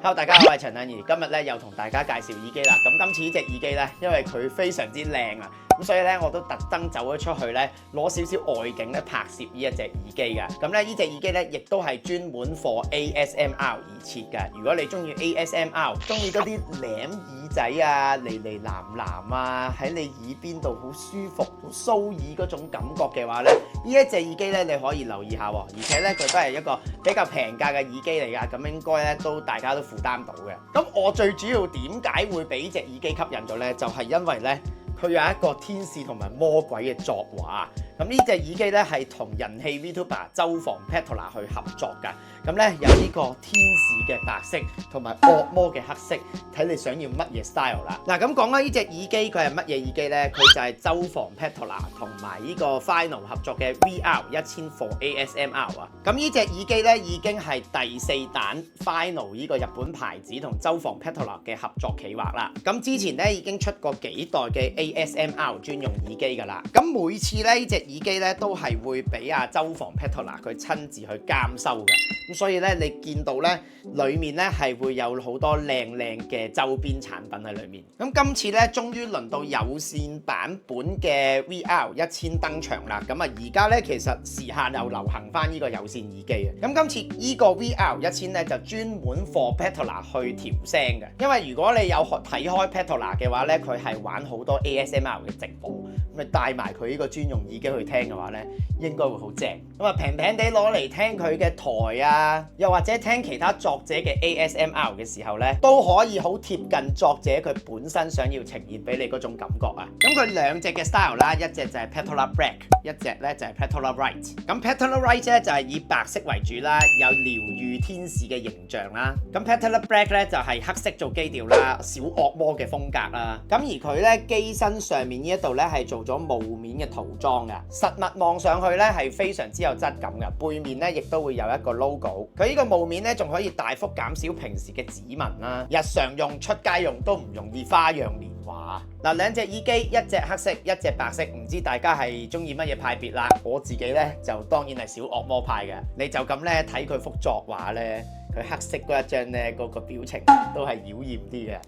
Hello， 大家好，我係陳欣怡，今日咧又同大家介紹耳機啦。咁今次呢隻耳機咧，因為佢非常之靚啊，咁所以咧我都特登走咗出去咧，攞少少外景咧拍攝呢一隻耳機嘅。咁咧呢隻耳機咧，亦都係專門 for ASMR 而設嘅。如果你中意 ASMR， 中意嗰啲舐耳仔啊、嚟嚟喃喃啊，喺你耳邊度好舒服、好騷耳嗰種感覺嘅話咧，呢一隻耳機咧你可以留意下喎。而且咧佢都係一個比較平價嘅耳機嚟㗎，咁應該咧大家都負擔到嘅。咁我最主要點解會俾隻耳機吸引咗咧？就係因為咧佢有一個天使同埋魔鬼嘅作畫。咁呢隻耳機咧係同人氣 VTuber 周防 Petola 去合作㗎。咁咧有呢個天使嘅白色同埋惡魔嘅黑色，睇你想要乜嘢 style 啦。嗱咁講啦，呢隻耳機佢係乜嘢耳機咧？佢就係周防 Petola 同埋呢個 Final 合作嘅 VR1000 for ASMR 啊。咁呢隻耳機咧已經係第4彈 Final 呢個日本牌子同周防 Petola 嘅合作企劃啦。咁之前咧已經出過幾代嘅 ASMR 專用耳機㗎啦。咁每次咧呢隻耳機咧都係會俾周防 Petola 佢親自去監修嘅。咁所以咧，你見到咧，裡面咧係會有好多靚靚嘅周邊產品喺裡面。咁今次咧，終於輪到有線版本嘅 VR1000登場啦。咁啊，而家咧其實時下又流行翻呢個有線耳機嘅。咁今次呢個 VR1000咧就專門 for Petola 去調聲嘅。因為如果你有睇開 Petola 嘅話咧，佢係玩好多 ASMR 嘅直播，咁咪帶埋佢呢個專用耳機去聽嘅話咧，應該會好正。咁啊，平平地攞嚟聽佢嘅台啊，又或者聽其他作者嘅 ASMR 嘅時候咧，都可以好貼近作者佢本身想要呈現俾你嗰種感覺啊。咁佢兩隻嘅 style 啦，一隻就係 Petola Black， 一隻咧就係 Petola White。咁 Petola White 咧就係以白色為主啦，有療愈天使嘅形象啦。咁 Petola Black 咧就係黑色做基調啦，小惡魔嘅風格啦。咁而佢咧機身上面呢一度咧係做咗霧面嘅塗裝嘅，實物望上去咧係非常之有質感嘅。背面咧亦都會有一個 logo。佢呢個霧面咧仲可以大幅減少平時嘅指紋啦，日常用、出街用都唔容易花樣年華。嗱，兩隻耳機，一隻黑色，一隻白色，唔知大家係中意乜嘢派別啦？我自己咧就當然係小惡魔派嘅。你就咁咧睇佢幅作畫咧，佢黑色嗰一張咧嗰個表情都係妖豔啲嘅。ね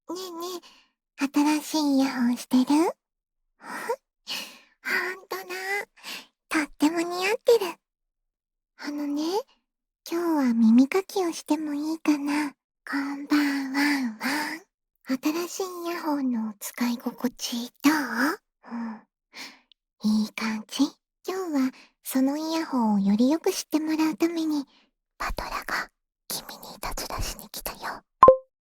えねえ、新しいイヤホンしてる？ほんとだ。とっても似合ってる。今日は耳かきをしてもいいかな？こんばんはんはん。新しいイヤホンの使い心地どう？いい感じ。今日はそのイヤホンをよりよく知ってもらうために、パトラが君にいたずらしに来たよ。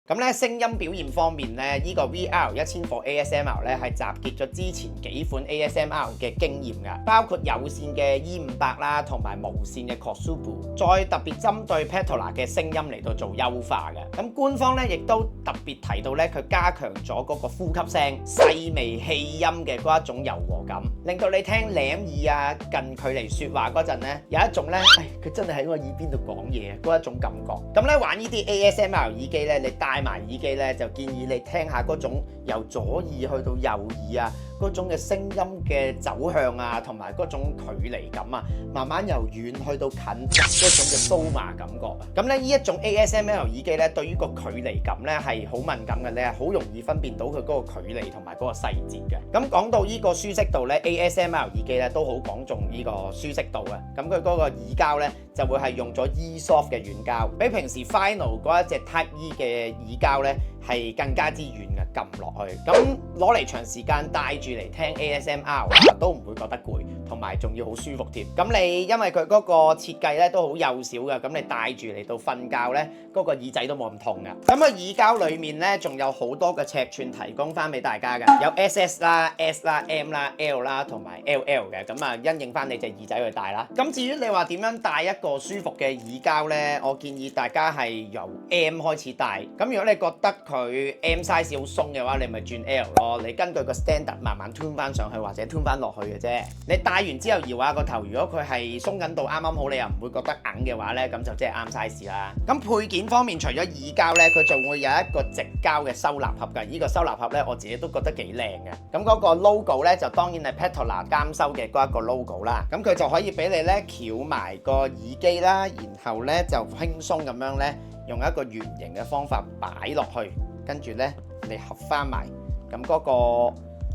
咁咧聲音表現方面咧，呢個 VR1000 for ASMR 咧係集結咗之前幾款 ASMR 嘅經驗㗎，包括有線嘅 E500啦，同埋無線嘅 Kosubu， 再特別針對 Petola 嘅聲音嚟到做優化嘅。咁官方咧亦都特別提到咧，佢加強咗嗰個呼吸聲、細微氣音嘅嗰一種柔和感，令到你聽舐耳啊、近距離説話嗰陣咧，有一種咧，佢真係喺我耳邊度講嘢嗰一種感覺。咁咧玩呢啲 ASMR 耳機咧，你戴埋耳機咧，就建議你聽下嗰種由左耳去到右耳啊，嗰種嘅聲音嘅走向啊，同埋嗰種距離感啊，慢慢由遠去到近嗰種嘅酥麻感覺啊。咁咧呢一種 ASMR 耳機咧，對於個距離感咧係好敏感嘅咧，好容易分辨到佢嗰個距離同埋嗰個細節嘅。咁講到呢個舒適度咧 ，ASMR 耳機咧都好講重呢個舒適度啊。咁佢嗰個耳膠咧就會係用咗 E-Soft 嘅軟膠，比平時 Final 嗰一隻 Type E 嘅耳膠咧係更加之軟嘅，撳落去。咁攞嚟長時間戴住嚟聽 ASMR 都唔會覺得攰，同埋仲要好舒服添。咁你因為佢嗰個設計咧都好幼小嘅，咁你戴住嚟到瞓覺咧，嗰個耳仔都冇咁痛嘅。咁個耳膠裡面咧仲有好多嘅尺寸提供翻俾大家嘅，有 SS 啦、S 啦、M 啦、L 啦同埋 LL 嘅。咁啊，因應翻你隻耳仔去戴啦。咁至於你話點樣戴一個舒服嘅耳膠咧，我建議大家係由 M 開始戴。咁如果你覺得佢 M size 好鬆嘅話，你咪轉 L 咯。你根據個 standard 慢慢 tune 翻上去或者 tune 翻落去嘅啫。你戴完之後搖下個頭，如果佢係鬆緊到啱啱好，你又唔會覺得硬嘅話呢，咁就即係啱 size 啦。咁配件方面，除咗耳膠呢，佢仲會有一個直膠嘅收納盒㗎。呢個收納盒呢，我自己都覺得幾靚嘅。咁嗰個 logo 呢，就當然係 Petola 監修嘅嗰一個 logo 啦。咁佢就可以俾你呢翹埋個耳機啦，然後呢就輕鬆咁樣呢，用一個圓形嘅方法擺落去，跟住呢你合翻埋，咁嗰個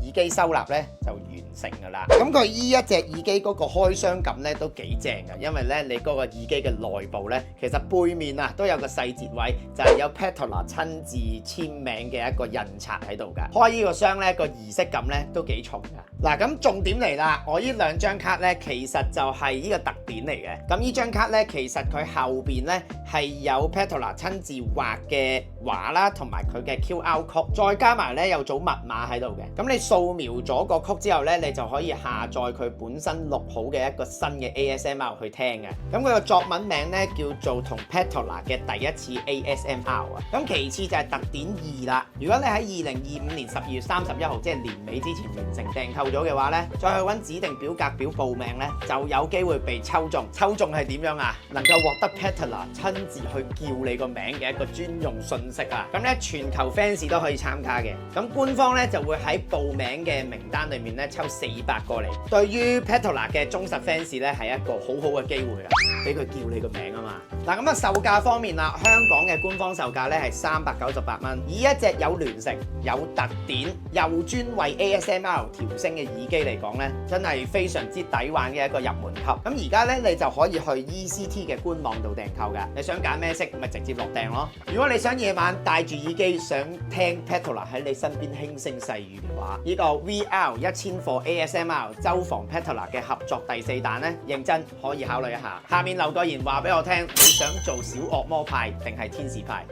耳機收納咧就完成㗎啦。咁佢依一隻耳機嗰個開箱感咧都幾正㗎，因為咧你嗰個耳機嘅內部咧，其實背面啊都有個細節位，就係有 Petola 親自簽名嘅一個印刷喺度㗎。開呢個箱咧個儀式感咧都幾重㗎。嗱，咁重點嚟啦，我呢兩張卡咧其實就係呢個特點嚟嘅。咁呢張卡咧其實佢後邊咧係有 Petola 親自畫嘅畫啦，同埋佢嘅 QR code， 再加埋咧有組密碼喺度嘅。咁你掃描咗個曲之後咧，你就可以下載佢本身錄好嘅一個新嘅 ASMR 去聽嘅。咁佢個作文名咧叫做同 Petola 嘅第一次 ASMR 啊。咁其次就係特點2啦。如果你喺2025年12月31號，即係年尾之前完成訂購咗嘅話咧，再去揾指定表格表報名咧，就有機會被抽中。抽中係點樣啊？能夠獲得 Petola 親自去叫你個名嘅一個專用信息啊！咁咧全球 fans 都可以參加嘅。咁官方咧就會喺報名嘅名單裏面咧抽400個嚟。對於 Petola 嘅忠實 fans 咧係一個好好嘅機會啊！俾佢叫你個名啊嘛。嗱，咁啊售價方面啦，香港嘅官方售價咧係398蚊。以一隻有聯乘、有特點又專為 ASMR 調聲嘅耳機嚟講咧，真係非常之抵玩嘅一個入門級。咁而家咧你就可以去 ECT 嘅官網度訂購㗎。你想揀咩色，咪直接落訂咯。如果你想夜晚戴住耳機想聽 Petola 喺你身邊輕聲細語嘅話，呢個 VR1000 for ASMR 周防 Petola 嘅合作第4彈咧，認真可以考慮一下。下面留個言話俾我聽，你想做小惡魔派定係天使派？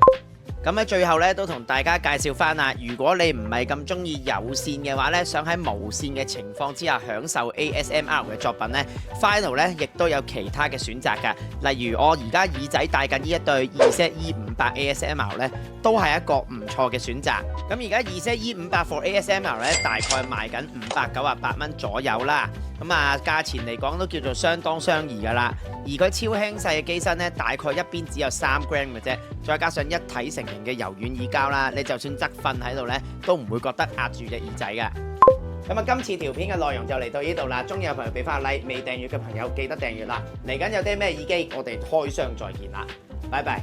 咁喺最後咧，都同大家介紹翻啦。如果你唔係咁中意有線嘅話咧，想喺無線嘅情況之下享受 ASMR 嘅作品咧 ，Final 咧亦都有其他嘅選擇㗎。例如我而家耳仔戴緊呢一對 ZE-500 ASMR 咧，都係一個唔錯嘅選擇。咁而家 ZE-500 for ASMR 咧，大概賣緊598蚊左右啦。咁啊，價錢嚟講都叫做相當相宜㗎啦。而佢超輕細嘅機身咧，大概一邊只有3 gram 嘅啫，再加上一體成型嘅柔軟耳膠啦，你就算側瞓喺度咧，都唔會覺得壓住隻耳仔㗎。咁啊，今次條片嘅內容就嚟到呢度啦。中意嘅朋友俾翻個 like，未訂閱嘅朋友記得訂閱啦。嚟緊有啲咩耳機，我哋開箱再見啦，拜拜。